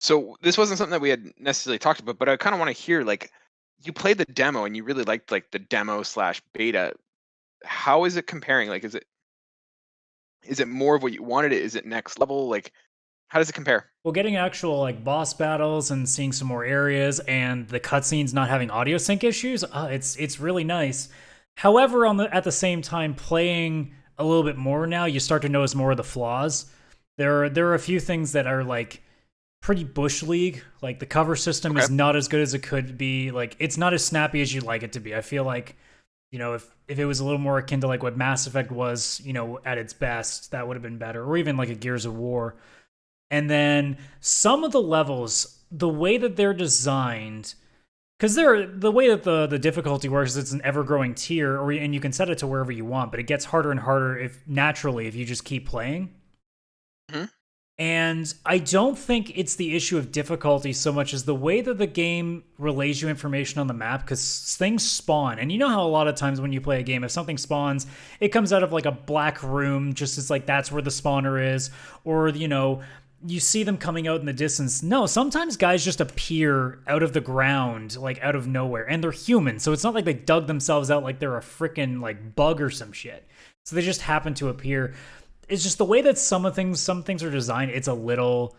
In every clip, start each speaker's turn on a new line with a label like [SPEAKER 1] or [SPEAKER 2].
[SPEAKER 1] So this wasn't something that we had necessarily talked about, but I kind of want to hear like you played the demo and you really liked like the demo slash beta. How is it comparing? Like, is it more of what you wanted? Is it next level? Like, how does it compare?
[SPEAKER 2] Well, getting actual like boss battles and seeing some more areas and the cutscenes not having audio sync issues, it's really nice. However, at the same time, playing a little bit more now, you start to notice more of the flaws. There are a few things that are like pretty bush league. Like the cover system
[SPEAKER 1] Okay.
[SPEAKER 2] is not as good as it could be. Like it's not as snappy as you'd like it to be. I feel like if it was a little more akin to like what Mass Effect was, at its best, that would have been better. Or even like a Gears of War. And then some of the levels, the way that they're designed, because they're the way that the difficulty works is it's an ever growing tier, and you can set it to wherever you want, but it gets harder and harder if you just keep playing.
[SPEAKER 1] Hmm.
[SPEAKER 2] And I don't think it's the issue of difficulty so much as the way that the game relays you information on the map, because things spawn. And you know how a lot of times when you play a game, if something spawns, it comes out of like a black room, just as like that's where the spawner is, or, you see them coming out in the distance. No, sometimes guys just appear out of the ground, like out of nowhere, and they're human. So it's not like they dug themselves out like they're a freaking like bug or some shit. So they just happen to appear. It's just the way that some things are designed. It's a little,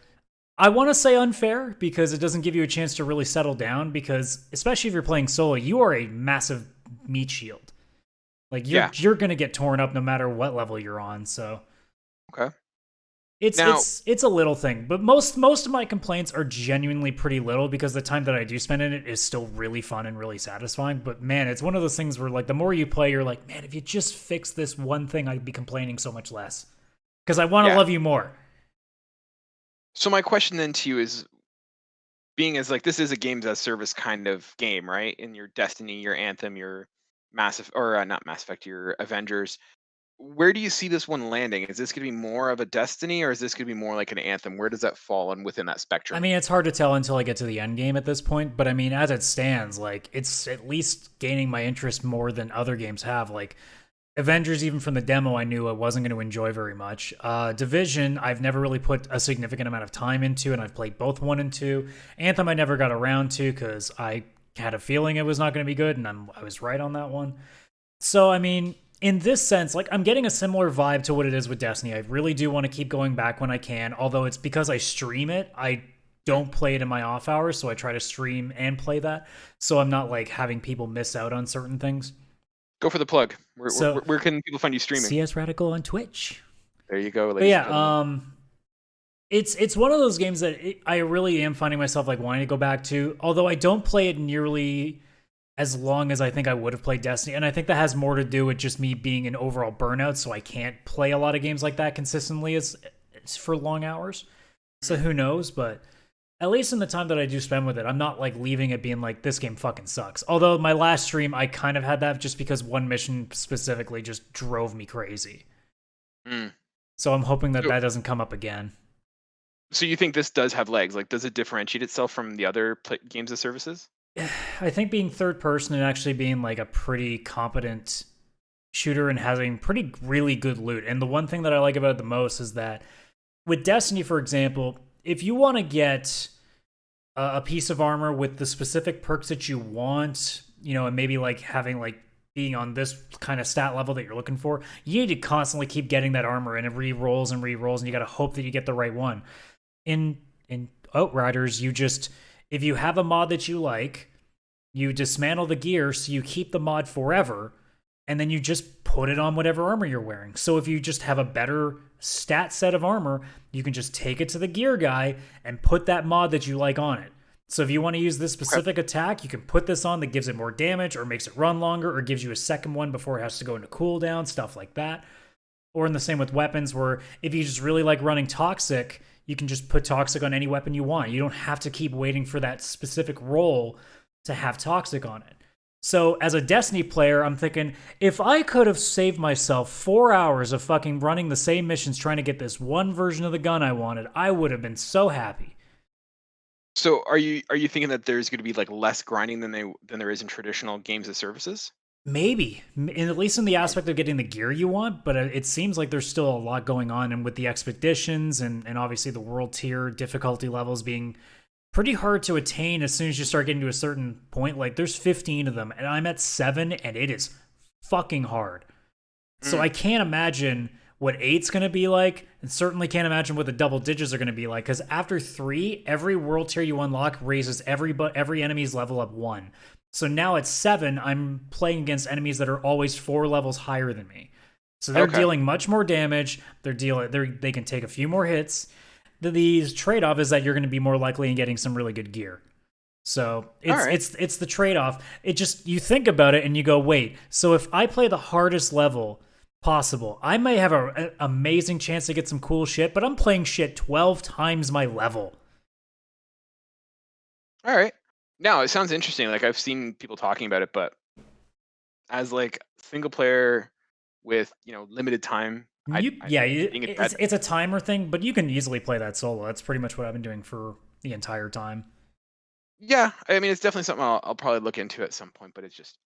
[SPEAKER 2] I want to say unfair because it doesn't give you a chance to really settle down. Because especially if you're playing solo, you are a massive meat shield. Like you're
[SPEAKER 1] Yeah.
[SPEAKER 2] you're gonna get torn up no matter what level you're on. So
[SPEAKER 1] Okay.
[SPEAKER 2] it's
[SPEAKER 1] Now,
[SPEAKER 2] it's it's a little thing, but most of my complaints are genuinely pretty little because the time that I do spend in it is still really fun and really satisfying. But man, it's one of those things where like the more you play, you're like, man, if you just fix this one thing, I'd be complaining so much less because I want to
[SPEAKER 1] yeah.
[SPEAKER 2] love you more.
[SPEAKER 1] So my question then to you is, being as like this is a games as service kind of game, right? In your Destiny, your Anthem, your Massive or not Mass Effect, your Avengers. Where do you see this one landing? Is this going to be more of a Destiny, or is this going to be more like an Anthem? Where does that fall on within that
[SPEAKER 2] I
[SPEAKER 1] spectrum?
[SPEAKER 2] mean, it's hard to tell until I get to the end game at this point, but I mean, as it stands, like it's at least gaining my interest more than other games have. Like Avengers, even from the demo, I knew I wasn't going to enjoy very much. Division, I've never really put a significant amount of time into, and I've played both 1 and 2. Anthem, I never got around to because I had a feeling it was not going to be good, and I was right on that one. So, I mean, in this sense, like I'm getting a similar vibe to what it is with Destiny. I really do want to keep going back when I can, although it's because I stream it. I
[SPEAKER 1] Mhm.
[SPEAKER 2] don't play it in my off hours, so I try to stream and play that. So I'm not like having people miss out on certain things.
[SPEAKER 1] Go for the plug.
[SPEAKER 2] So
[SPEAKER 1] Where can people find you streaming?
[SPEAKER 2] CSRadical on Twitch.
[SPEAKER 1] There you go,
[SPEAKER 2] But
[SPEAKER 1] ladies and
[SPEAKER 2] yeah,
[SPEAKER 1] gentlemen.
[SPEAKER 2] it's one of those games that I really am finding myself like wanting to go back to. Although I don't play it nearly as long as I think I would have played Destiny, and I think that has more to do with just me being an overall burnout. So I can't play a lot of games like that consistently as for long hours. So
[SPEAKER 1] Mhm.
[SPEAKER 2] who knows? But at least in the time that I do spend with it, I'm not like leaving it being like this game fucking sucks. Although my last stream, I kind of had that just because one mission specifically just drove me crazy.
[SPEAKER 1] Mm.
[SPEAKER 2] So I'm hoping that
[SPEAKER 1] So,
[SPEAKER 2] that doesn't come up again.
[SPEAKER 1] so you think this does have legs? Like, does it differentiate itself from the other games of services?
[SPEAKER 2] I think being third person and actually being like a pretty competent shooter and having pretty really good loot. And the one thing that I like about it the most is that with Destiny, for example, if you want to get a piece of armor with the specific perks that you want, and maybe like having like being on this kind of stat level that you're looking for, you need to constantly keep getting that armor and it re-rolls and re-rolls, and you got to hope that you get the right one. In Outriders, you just if you have a mod that you like, you dismantle the gear so you keep the mod forever, and then you just put it on whatever armor you're wearing. So if you just have a better stat set of armor, you can just take it to the gear guy and put that mod that you like on it. So if you want to use this
[SPEAKER 1] Okay.
[SPEAKER 2] specific attack, you can put this on that gives it more damage or makes it run longer or gives you a second one before it has to go into cooldown, stuff like that. Or in the same with weapons, where if you just really like running Toxic, you can just put Toxic on any weapon you want. You don't have to keep waiting for that specific roll to have Toxic on it. So as a Destiny player, I'm thinking, if I could have saved myself 4 hours of fucking running the same missions trying to get this one version of the gun I wanted, I would have been so happy.
[SPEAKER 1] So are you thinking that there's going to be like less grinding than there is in traditional games of services?
[SPEAKER 2] Maybe, at least in the aspect of getting the gear you want, but it seems like there's still a lot going on, and with the expeditions and obviously the world tier difficulty levels being pretty hard to attain as soon as you start getting to a certain point. Like there's 15 of them, and I'm at 7, and it is fucking hard. So
[SPEAKER 1] Mm,
[SPEAKER 2] I can't imagine what eight's going to be like, and certainly can't imagine what the double digits are going to be like. Because after 3, every world tier you unlock raises every enemy's level up 1. So now at 7, I'm playing against enemies that are always 4 levels higher than me. So they're
[SPEAKER 1] okay.
[SPEAKER 2] dealing much more damage. They can take a few more hits. The trade off is that you're going to be more likely in getting some really good gear. So
[SPEAKER 1] All
[SPEAKER 2] it's
[SPEAKER 1] right.
[SPEAKER 2] it's it's the trade off. It just, you think about it and you go, wait. So if I play the hardest level possible, I may have an amazing chance to get some cool shit, but I'm playing shit 12 times my level.
[SPEAKER 1] All right. Now it sounds interesting. Like I've seen people talking about it, but as like single player with limited time, I
[SPEAKER 2] Yeah,
[SPEAKER 1] think it that
[SPEAKER 2] it's a timer thing, but you can easily play that solo. That's pretty much what I've been doing for the entire time.
[SPEAKER 1] yeah. I mean, it's definitely something I'll probably look into at some point. But it's